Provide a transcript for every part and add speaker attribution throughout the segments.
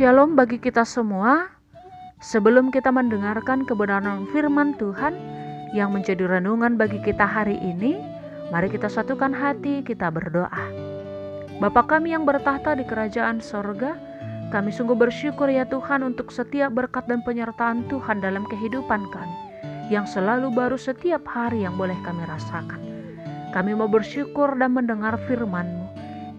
Speaker 1: Shalom bagi kita semua. Sebelum kita mendengarkan kebenaran firman Tuhan yang menjadi renungan bagi kita hari ini, mari kita satukan hati, kita berdoa. Bapa kami yang bertahta di kerajaan sorga, kami sungguh bersyukur ya Tuhan untuk setiap berkat dan penyertaan Tuhan dalam kehidupan kami, yang selalu baru setiap hari yang boleh kami rasakan. Kami mau bersyukur dan mendengar firman-Mu.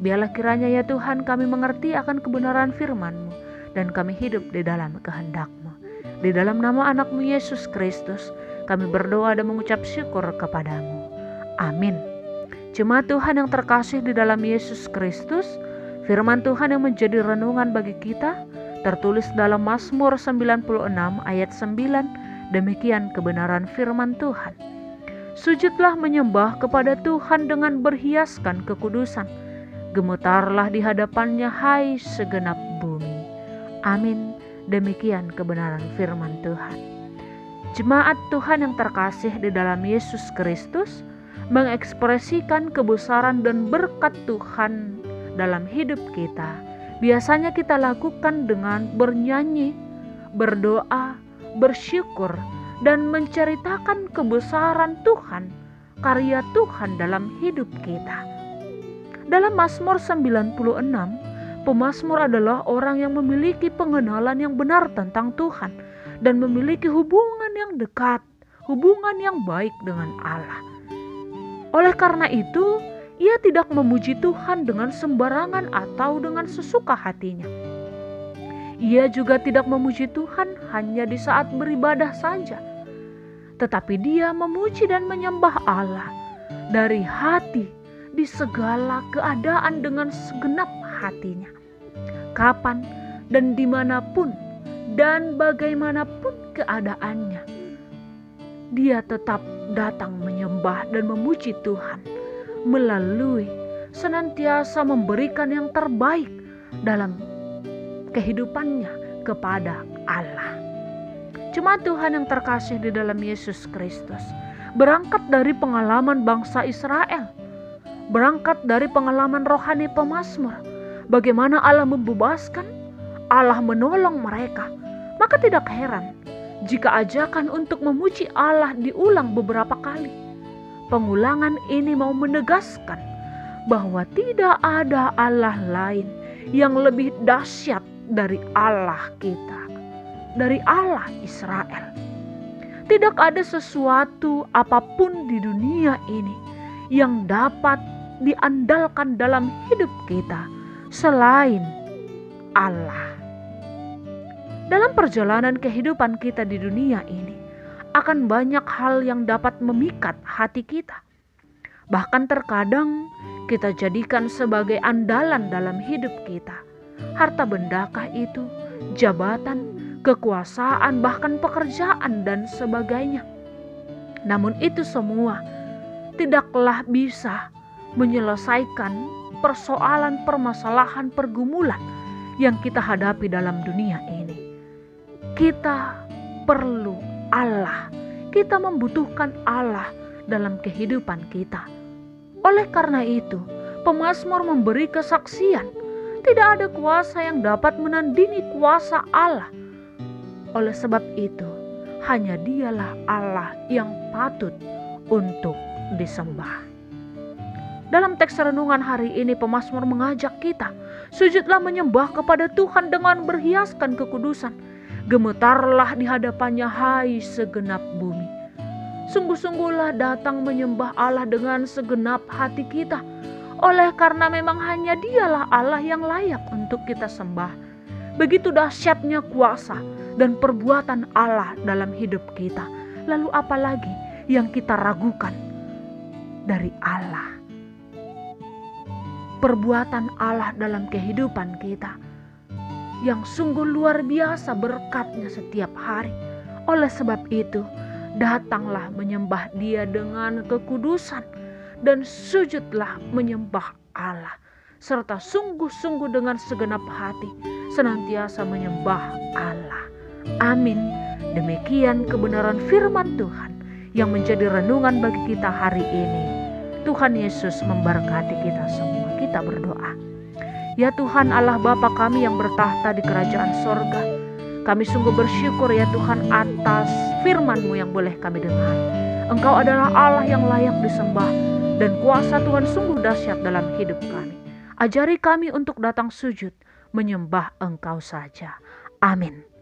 Speaker 1: Biarlah kiranya ya Tuhan kami mengerti akan kebenaran firman-Mu dan kami hidup di dalam kehendak-Mu. Di dalam nama anak-Mu Yesus Kristus kami berdoa dan mengucap syukur kepada-Mu. Amin. Jemaat Tuhan yang terkasih di dalam Yesus Kristus, firman Tuhan yang menjadi renungan bagi kita tertulis dalam Mazmur 96 ayat 9. Demikian kebenaran firman Tuhan. Sujudlah menyembah kepada Tuhan dengan berhiaskan kekudusan. Gemetarlah di hadapannya hai segenap bumi. Amin. Demikian kebenaran firman Tuhan. Jemaat Tuhan yang terkasih di dalam Yesus Kristus mengekspresikan kebesaran dan berkat Tuhan dalam hidup kita. Biasanya kita lakukan dengan bernyanyi, berdoa, bersyukur, dan menceritakan kebesaran Tuhan, karya Tuhan dalam hidup kita. Dalam Mazmur 96, pemazmur adalah orang yang memiliki pengenalan yang benar tentang Tuhan dan memiliki hubungan yang dekat, hubungan yang baik dengan Allah. Oleh karena itu, ia tidak memuji Tuhan dengan sembarangan atau dengan sesuka hatinya. Ia juga tidak memuji Tuhan hanya di saat beribadah saja, tetapi dia memuji dan menyembah Allah dari hati, di segala keadaan dengan segenap hatinya. Kapan dan dimanapun dan bagaimanapun keadaannya, dia tetap datang menyembah dan memuji Tuhan melalui senantiasa memberikan yang terbaik dalam kehidupannya kepada Allah. Jemaat Tuhan yang terkasih di dalam Yesus Kristus, berangkat dari pengalaman bangsa Israel, berangkat dari pengalaman rohani pemazmur, bagaimana Allah membebaskan, Allah menolong mereka, maka tidak heran jika ajakan untuk memuji Allah diulang beberapa kali. Pengulangan ini mau menegaskan bahwa tidak ada Allah lain yang lebih dahsyat dari Allah kita, dari Allah Israel. Tidak ada sesuatu apapun di dunia ini yang dapat diandalkan dalam hidup kita selain Allah. Dalam perjalanan kehidupan kita di dunia ini, akan banyak hal yang dapat memikat hati kita. Bahkan terkadang kita jadikan sebagai andalan dalam hidup kita. Harta bendakah itu, jabatan, kekuasaan, bahkan pekerjaan dan sebagainya. Namun itu semua tidaklah bisa menyelesaikan persoalan, permasalahan, pergumulan yang kita hadapi dalam dunia ini. Kita perlu Allah. Kita membutuhkan Allah dalam kehidupan kita. Oleh karena itu, pemazmur memberi kesaksian, tidak ada kuasa yang dapat menandingi kuasa Allah. Oleh sebab itu, hanya Dialah Allah yang patut untuk disembah. Dalam teks renungan hari ini, pemazmur mengajak kita, sujudlah menyembah kepada Tuhan dengan berhiaskan kekudusan. Gemetarlah di hadapannya hai segenap bumi. Sungguh-sungguhlah datang menyembah Allah dengan segenap hati kita. Oleh karena memang hanya Dialah Allah yang layak untuk kita sembah. Begitu dahsyatnya kuasa dan perbuatan Allah dalam hidup kita. Lalu apalagi yang kita ragukan dari Allah? Perbuatan Allah dalam kehidupan kita yang sungguh luar biasa berkatnya setiap hari. Oleh sebab itu, datanglah menyembah Dia dengan kekudusan dan sujudlah menyembah Allah, serta sungguh-sungguh dengan segenap hati senantiasa menyembah Allah. Amin. Demikian kebenaran firman Tuhan yang menjadi renungan bagi kita hari ini. Tuhan Yesus memberkati kita semua. Kita berdoa. Ya Tuhan Allah Bapa kami yang bertahta di kerajaan sorga, kami sungguh bersyukur ya Tuhan atas firman-Mu yang boleh kami dengar. Engkau adalah Allah yang layak disembah, dan kuasa Tuhan sungguh dahsyat dalam hidup kami. Ajari kami untuk datang sujud menyembah Engkau saja. Amin.